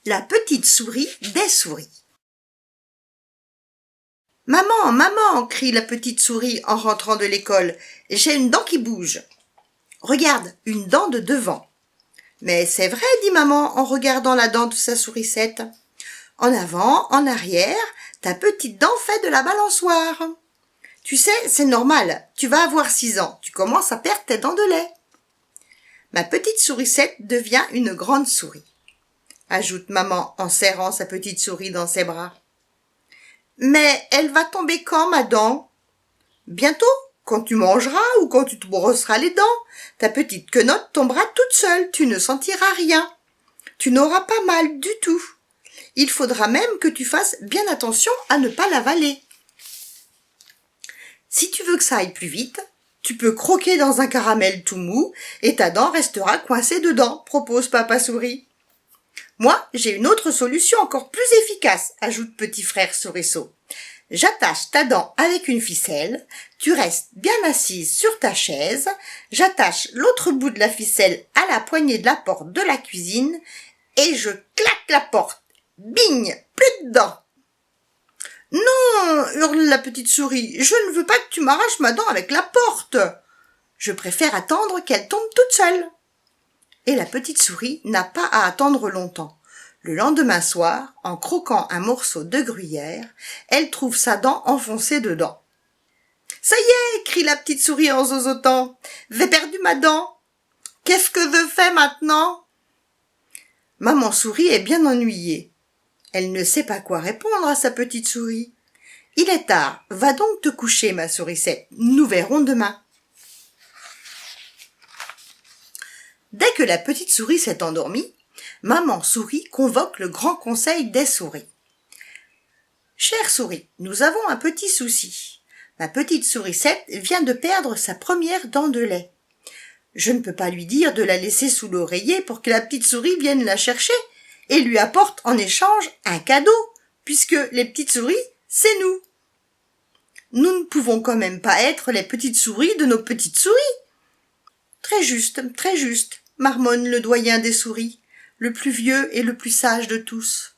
La petite souris des souris. Maman, maman, crie la petite souris en rentrant de l'école. J'ai une dent qui bouge. Regarde, une dent de devant. Mais c'est vrai, dit maman en regardant la dent de sa sourisette. En avant, en arrière, ta petite dent fait de la balançoire. Tu sais, c'est normal, tu vas avoir 6 ans, tu commences à perdre tes dents de lait. Ma petite sourisette devient une grande souris, ajoute maman en serrant sa petite souris dans ses bras. Mais elle va tomber quand, ma dent? Bientôt, quand tu mangeras ou quand tu te brosseras les dents, ta petite quenotte tombera toute seule, tu ne sentiras rien. Tu n'auras pas mal du tout. Il faudra même que tu fasses bien attention à ne pas l'avaler. Si tu veux que ça aille plus vite, tu peux croquer dans un caramel tout mou et ta dent restera coincée dedans, propose Papa Souris. Moi, j'ai une autre solution encore plus efficace, ajoute petit frère Souriceau. J'attache ta dent avec une ficelle, tu restes bien assise sur ta chaise, j'attache l'autre bout de la ficelle à la poignée de la porte de la cuisine et je claque la porte. Bing! Plus de dents! Non, hurle la petite souris, je ne veux pas que tu m'arraches ma dent avec la porte. Je préfère attendre qu'elle tombe toute seule. Et la petite souris n'a pas à attendre longtemps. Le lendemain soir, en croquant un morceau de gruyère, elle trouve sa dent enfoncée dedans. « Ça y est !» crie la petite souris en zozotant. « J'ai perdu ma dent. Qu'est-ce que je fais maintenant ?» Maman souris est bien ennuyée. Elle ne sait pas quoi répondre à sa petite souris. « Il est tard, va donc te coucher, ma sourisette. Nous verrons demain. » Dès que la petite souris s'est endormie, maman souris convoque le grand conseil des souris. « Chère souris, nous avons un petit souci. Ma petite sourisette vient de perdre sa première dent de lait. Je ne peux pas lui dire de la laisser sous l'oreiller pour que la petite souris vienne la chercher et lui apporte en échange un cadeau, puisque les petites souris, c'est nous. Nous ne pouvons quand même pas être les petites souris de nos petites souris. » Très juste, marmonne le doyen des souris, le plus vieux et le plus sage de tous.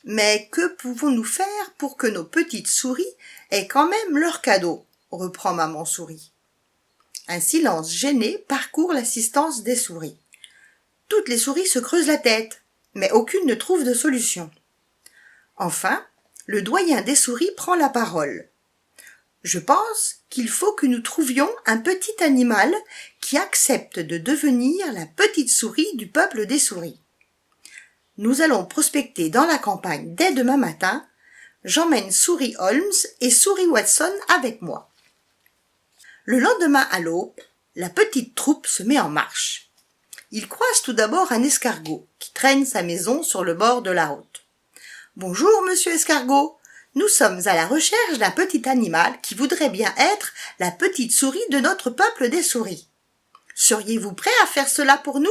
Mais que pouvons-nous faire pour que nos petites souris aient quand même leur cadeau, reprend maman souris. Un silence gêné parcourt l'assistance des souris. Toutes les souris se creusent la tête, mais aucune ne trouve de solution. Enfin, le doyen des souris prend la parole. Je pense qu'il faut que nous trouvions un petit animal qui accepte de devenir la petite souris du peuple des souris. Nous allons prospecter dans la campagne dès demain matin. J'emmène Souris Holmes et Souris Watson avec moi. Le lendemain à l'aube, la petite troupe se met en marche. Ils croisent tout d'abord un escargot qui traîne sa maison sur le bord de la route. « Bonjour, monsieur escargot. Nous sommes à la recherche d'un petit animal qui voudrait bien être la petite souris de notre peuple des souris. Seriez-vous prêts à faire cela pour nous ? »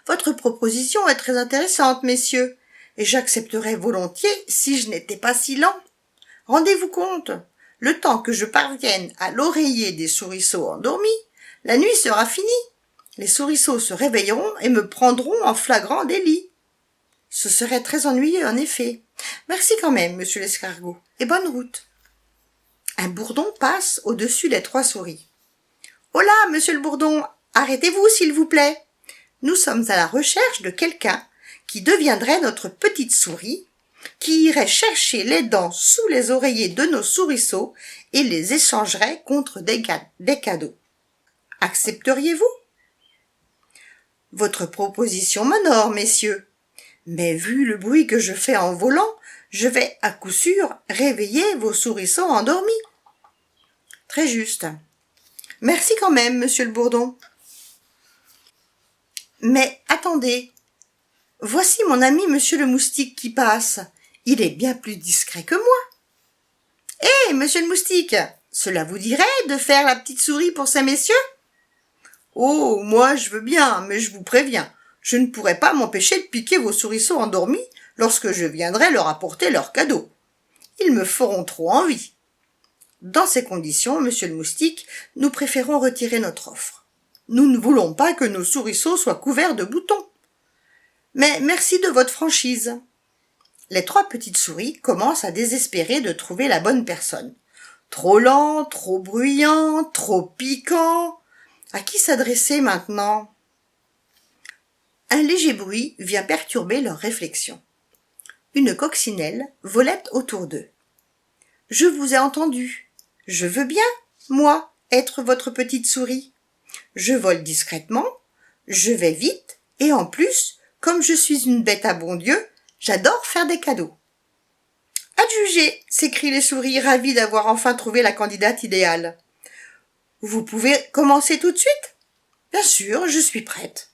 « Votre proposition est très intéressante, messieurs, et j'accepterais volontiers si je n'étais pas si lent. Rendez-vous compte, le temps que je parvienne à l'oreiller des souriceaux endormis, la nuit sera finie. Les souriceaux se réveilleront et me prendront en flagrant délit. Ce serait très ennuyeux, en effet. Merci quand même, monsieur l'escargot, et bonne route. » Un bourdon passe au-dessus des 3 souris. « Hola, monsieur le bourdon, arrêtez-vous, s'il vous plaît. Nous sommes à la recherche de quelqu'un qui deviendrait notre petite souris, qui irait chercher les dents sous les oreillers de nos souriceaux et les échangerait contre des cadeaux. Accepteriez-vous ? Votre proposition m'honore, messieurs. Mais vu le bruit que je fais en volant, je vais à coup sûr réveiller vos souriceaux endormis. » Très juste. Merci quand même, monsieur le bourdon. Mais attendez, voici mon ami monsieur le moustique qui passe. Il est bien plus discret que moi. « Hé, monsieur le moustique, cela vous dirait de faire la petite souris pour ces messieurs ?»« Oh, moi je veux bien, mais je vous préviens, je ne pourrai pas m'empêcher de piquer vos souriceaux endormis lorsque je viendrai leur apporter leur cadeau. Ils me feront trop envie. Dans ces conditions, monsieur le moustique, nous préférons retirer notre offre. Nous ne voulons pas que nos souriceaux soient couverts de boutons. » Mais merci de votre franchise. Les 3 petites souris commencent à désespérer de trouver la bonne personne. Trop lent, trop bruyant, trop piquant. À qui s'adresser maintenant? Un léger bruit vient perturber leurs réflexions. Une coccinelle volette autour d'eux. Je vous ai entendu. Je veux bien, moi, être votre petite souris. Je vole discrètement, je vais vite, et en plus, comme je suis une bête à bon Dieu, j'adore faire des cadeaux. Adjugé, s'écrient les souris, ravis d'avoir enfin trouvé la candidate idéale. Vous pouvez commencer tout de suite? Bien sûr, je suis prête.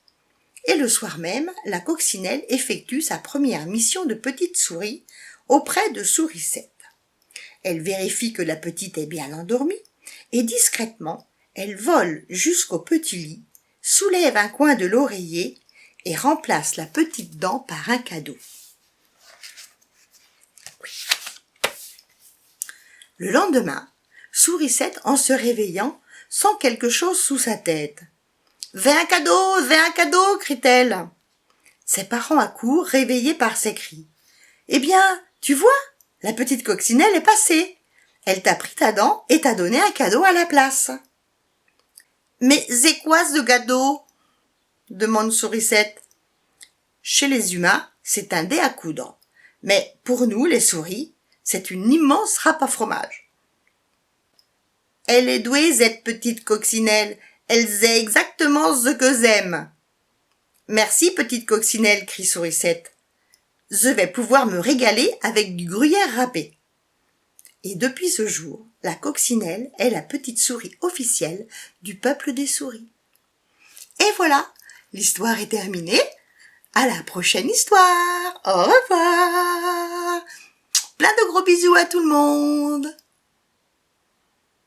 Et le soir même, la coccinelle effectue sa première mission de petite souris auprès de Sourisette. Elle vérifie que la petite est bien endormie et discrètement, elle vole jusqu'au petit lit, soulève un coin de l'oreiller et remplace la petite dent par un cadeau. Le lendemain, Sourisette, en se réveillant, sent quelque chose sous sa tête. « Veux un cadeau !» crie-t-elle. Ses parents accourent, réveillés par ses cris. « Eh bien, tu vois, la petite coccinelle est passée. Elle t'a pris ta dent et t'a donné un cadeau à la place. »« Mais c'est quoi ce cadeau ?» demande Sourisette. « Chez les humains, c'est un dé à coudre. Mais pour nous, les souris, c'est une immense râpe à fromage. »« Elle est douée, cette petite coccinelle. Elle sait exactement ce que j'aime. »« Merci, petite coccinelle, crie Sourisette. Je vais pouvoir me régaler avec du gruyère râpé. » Et depuis ce jour, la coccinelle est la petite souris officielle du peuple des souris. Et voilà, l'histoire est terminée. À la prochaine histoire. Au revoir. Plein de gros bisous à tout le monde.